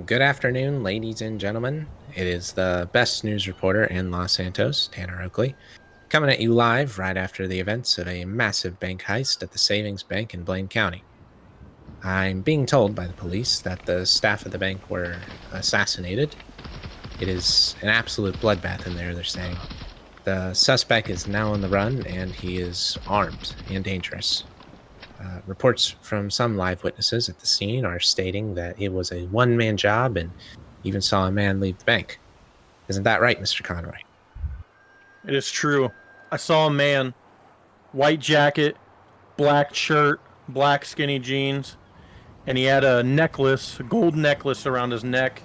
Good afternoon, ladies and gentlemen. It is the best news reporter in Los Santos, Tanner Oakley, coming at you live right after the events of a massive bank heist at the Savings Bank in Blaine County. I'm being told by the police that the staff of the bank were assassinated. It is an absolute bloodbath in there, they're saying. The suspect is now on the run, and he is armed and dangerous. Reports from some live witnesses at the scene are stating that it was a one-man job and even saw a man leave the bank. Isn't that right, Mr. Conroy? It is true. I saw a man, white jacket, black shirt, black skinny jeans, and he had a necklace, a gold necklace around his neck.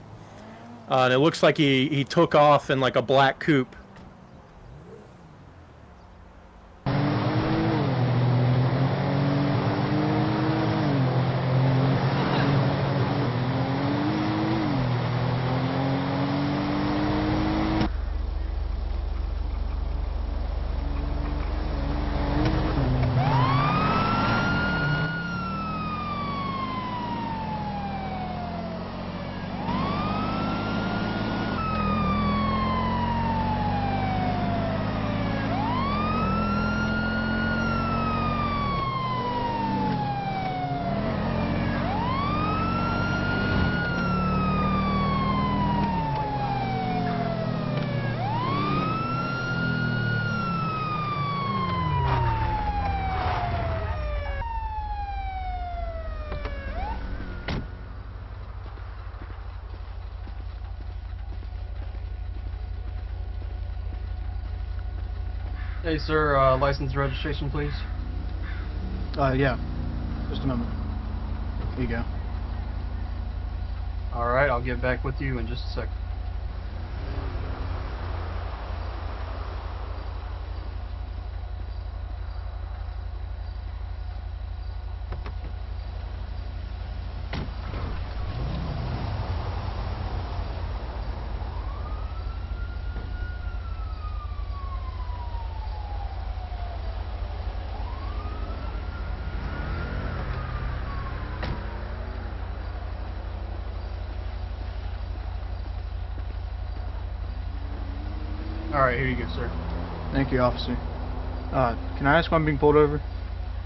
And it looks like he took off in like a black coupe. Hey, sir, license registration, please. Yeah. Just a moment. Here you go. Alright, I'll get back with you in just a sec. Alright, here you go, sir. Thank you, officer. Can I ask why I'm being pulled over?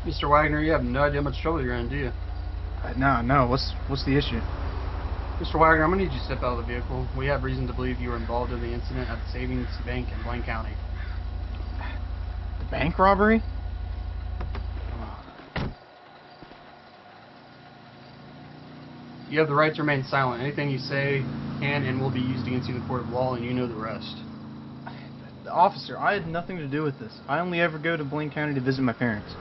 Mr. Wagner, you have no idea how much trouble you're in, do you? No. What's the issue? Mr. Wagner, I'm gonna need you to step out of the vehicle. We have reason to believe you were involved in the incident at the Savings Bank in Blaine County. The bank robbery? You have the right to remain silent. Anything you say can and will be used against you in the court of law, and you know the rest. Officer, I had nothing to do with this. I only ever go to Blaine County to visit my parents.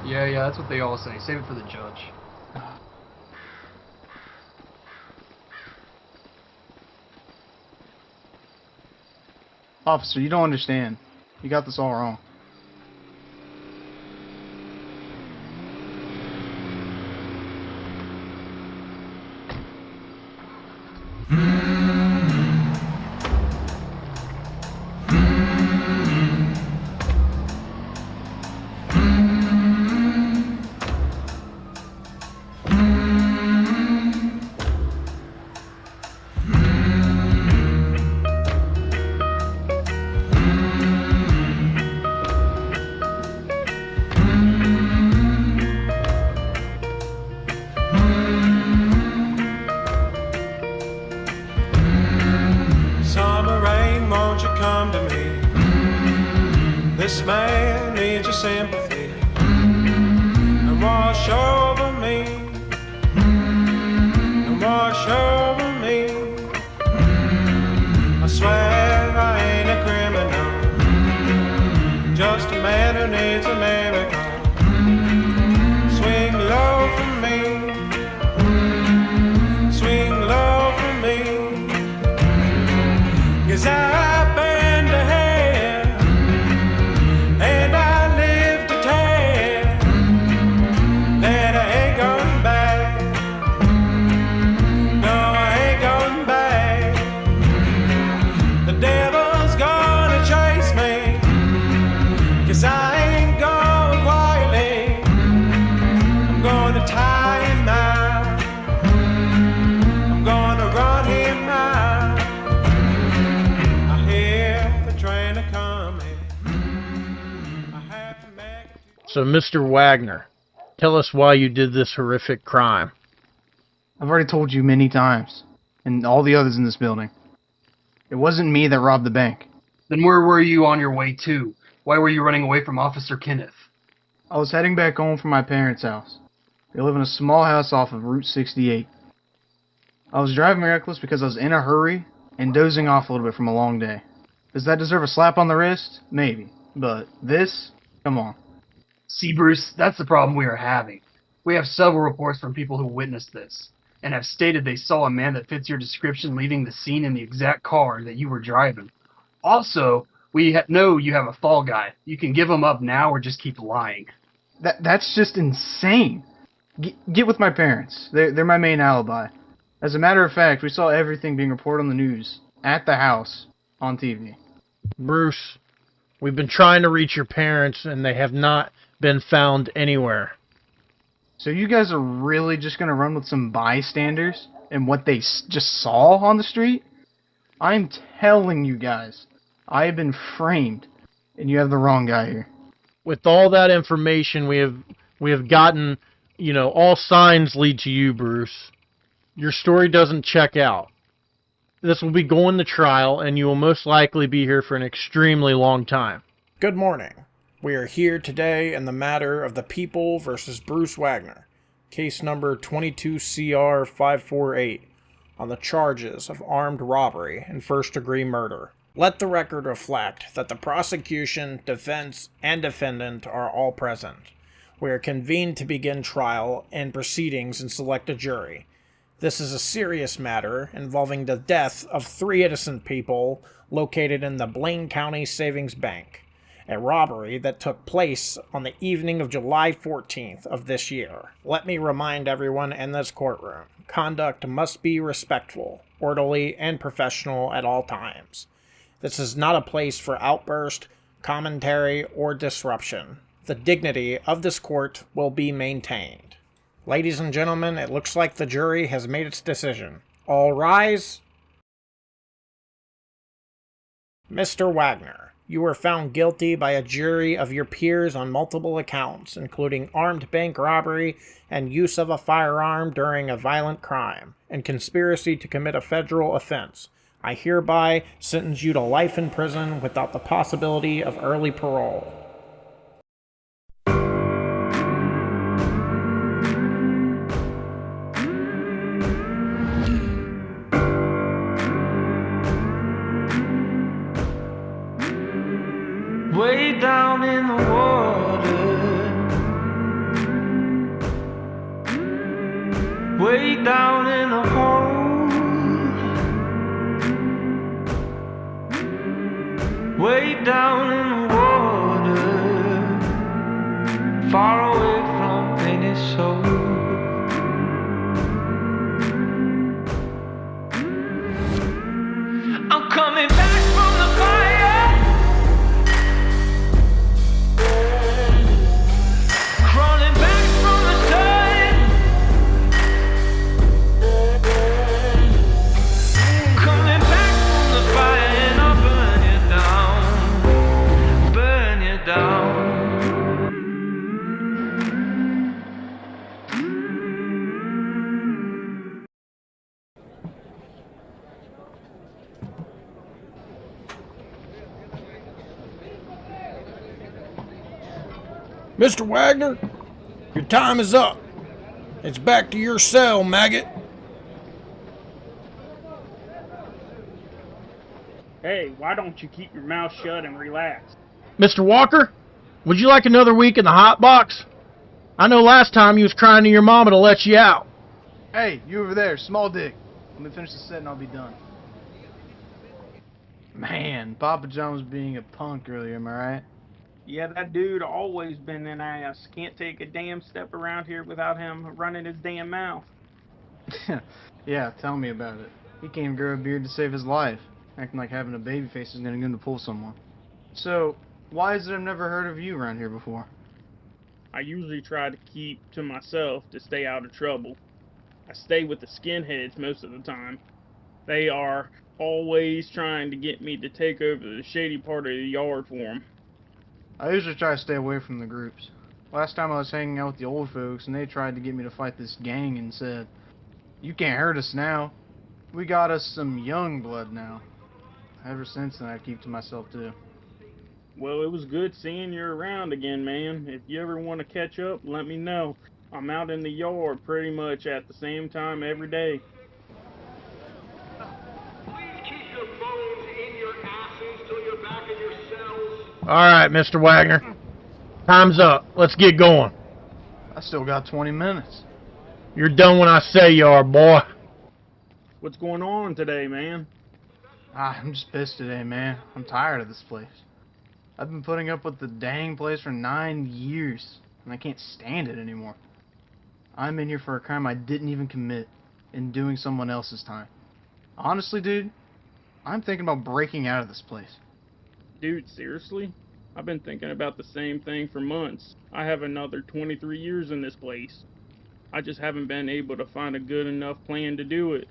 Yeah, that's what they all say. Save it for the judge. Officer, you don't understand. You got this all wrong. This man needs your sympathy and wash over me, and wash over me. I swear I ain't a criminal, just a man who needs a miracle. Swing low for me, swing low for me, 'cause I've been to hell. No So, Mr. Wagner, tell us why you did this horrific crime. I've already told you many times, and all the others in this building. It wasn't me that robbed the bank. Then where were you on your way to? Why were you running away from Officer Kenneth? I was heading back home from my parents' house. They live in a small house off of Route 68. I was driving reckless because I was in a hurry and dozing off a little bit from a long day. Does that deserve a slap on the wrist? Maybe. But this? Come on. See, Bruce, that's the problem we are having. We have several reports from people who witnessed this, and have stated they saw a man that fits your description leaving the scene in the exact car that you were driving. Also, we know you have a fall guy. You can give him up now or just keep lying. That's just insane. Get with my parents. They're my main alibi. As a matter of fact, we saw everything being reported on the news, at the house, on TV. Bruce, we've been trying to reach your parents, and they have not been found anywhere. So you guys are really just going to run with some bystanders and what they just saw on the street? I'm telling you guys, I have been framed, and you have the wrong guy here. With all that information we have gotten, all signs lead to you, Bruce. Your story doesn't check out. This will be going to trial, and you will most likely be here for an extremely long time. Good morning. We are here today in the matter of the People versus Bruce Wagner, case number 22CR548, on the charges of armed robbery and first-degree murder. Let the record reflect that the prosecution, defense, and defendant are all present. We are convened to begin trial and proceedings and select a jury. This is a serious matter involving the death of 3 innocent people located in the Blaine County Savings Bank, a robbery that took place on the evening of July 14th of this year. Let me remind everyone in this courtroom, conduct must be respectful, orderly, and professional at all times. This is not a place for outburst, commentary, or disruption. The dignity of this court will be maintained. Ladies and gentlemen, it looks like the jury has made its decision. All rise. Mr. Wagner, you were found guilty by a jury of your peers on multiple accounts, including armed bank robbery and use of a firearm during a violent crime, and conspiracy to commit a federal offense. I hereby sentence you to life in prison without the possibility of early parole. Way down in the water, way down in the hole, way down in the water, far away from any soul. I'm coming back from the fire. Mr. Wagner, your time is up. It's back to your cell, maggot. Hey, why don't you keep your mouth shut and relax? Mr. Walker, would you like another week in the hot box? I know last time you was crying to your mama to let you out. Hey, you over there, small dick. Let me finish the set and I'll be done. Man, Papa John was being a punk earlier, am I right? Yeah, that dude always been an ass. Can't take a damn step around here without him running his damn mouth. Yeah, tell me about it. He can't grow a beard to save his life, acting like having a baby face is gonna get him to pull someone. So, why is it I've never heard of you around here before? I usually try to keep to myself to stay out of trouble. I stay with the skinheads most of the time. They are always trying to get me to take over the shady part of the yard for them. I usually try to stay away from the groups. Last time I was hanging out with the old folks and they tried to get me to fight this gang and said, "You can't hurt us now. We got us some young blood now." Ever since then, I keep to myself too. Well, it was good seeing you around again, man. If you ever want to catch up, let me know. I'm out in the yard pretty much at the same time every day. Please keep your phones in your asses till you're back in your cells. Alright, Mr. Wagner. Time's up. Let's get going. I still got 20 minutes. You're done when I say you are, boy. What's going on today, man? I'm just pissed today, man. I'm tired of this place. I've been putting up with the dang place for 9 years, and I can't stand it anymore. I'm in here for a crime I didn't even commit, and doing someone else's time. Honestly, dude, I'm thinking about breaking out of this place. Dude, seriously? I've been thinking about the same thing for months. I have another 23 years in this place. I just haven't been able to find a good enough plan to do it.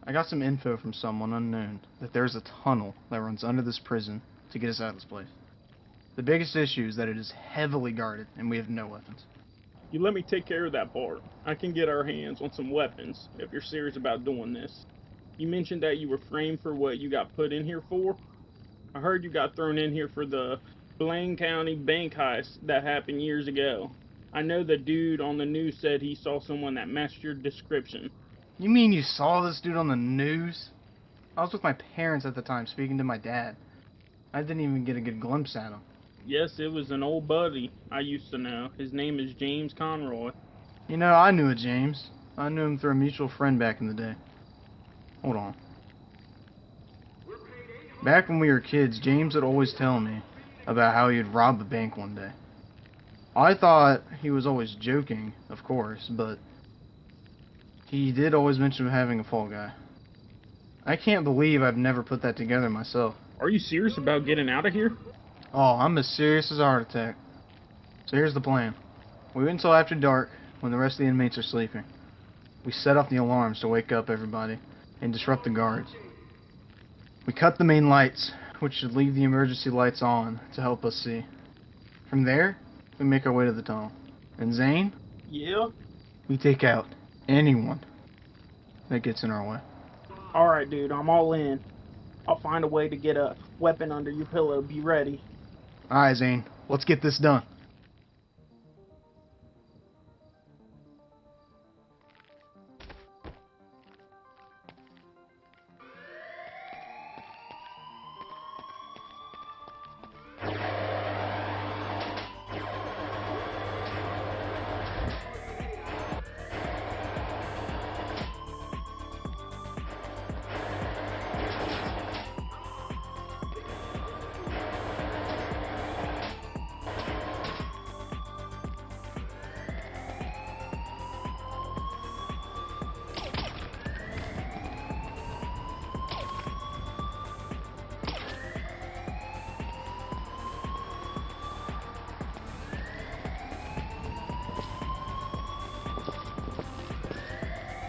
I got some info from someone unknown that there's a tunnel that runs under this prison to get us out of this place. The biggest issue is that it is heavily guarded and we have no weapons. You let me take care of that part. I can get our hands on some weapons if you're serious about doing this. You mentioned that you were framed for what you got put in here for. I heard you got thrown in here for the Blaine County bank heist that happened years ago. I know the dude on the news said he saw someone that matched your description. You mean you saw this dude on the news? I was with my parents at the time speaking to my dad. I didn't even get a good glimpse at him. Yes, it was an old buddy I used to know. His name is James Conroy. You know, I knew a James. I knew him through a mutual friend back in the day. Hold on. Back when we were kids, James would always tell me about how he had robbed a bank one day. I thought he was always joking, of course, but he did always mention having a fall guy. I can't believe I've never put that together myself. Are you serious about getting out of here? Oh, I'm as serious as a heart attack. So here's the plan. We wait until after dark, when the rest of the inmates are sleeping. We set off the alarms to wake up everybody and disrupt the guards. We cut the main lights, which should leave the emergency lights on to help us see. From there, we make our way to the tunnel. And Zane, Yeah? we take out anyone that gets in our way. Alright, dude, I'm all in. I'll find a way to get a weapon under your pillow. Be ready. Alright, Zane, let's get this done.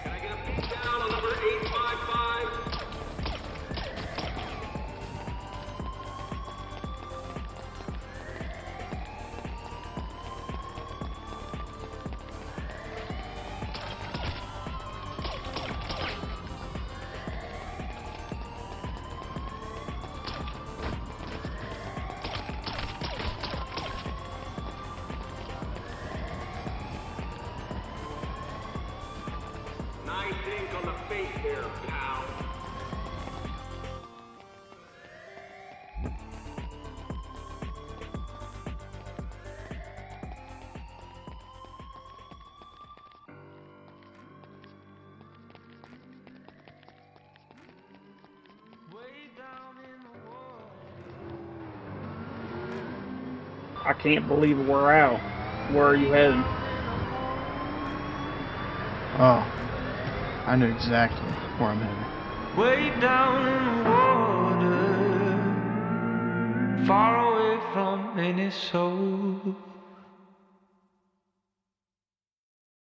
Can I get a peek down on number 855? Nice ink on the face there, pal. I can't believe we're out. Where are you heading? Oh, I know exactly where I'm heading. Way down in the water, far away from any soul.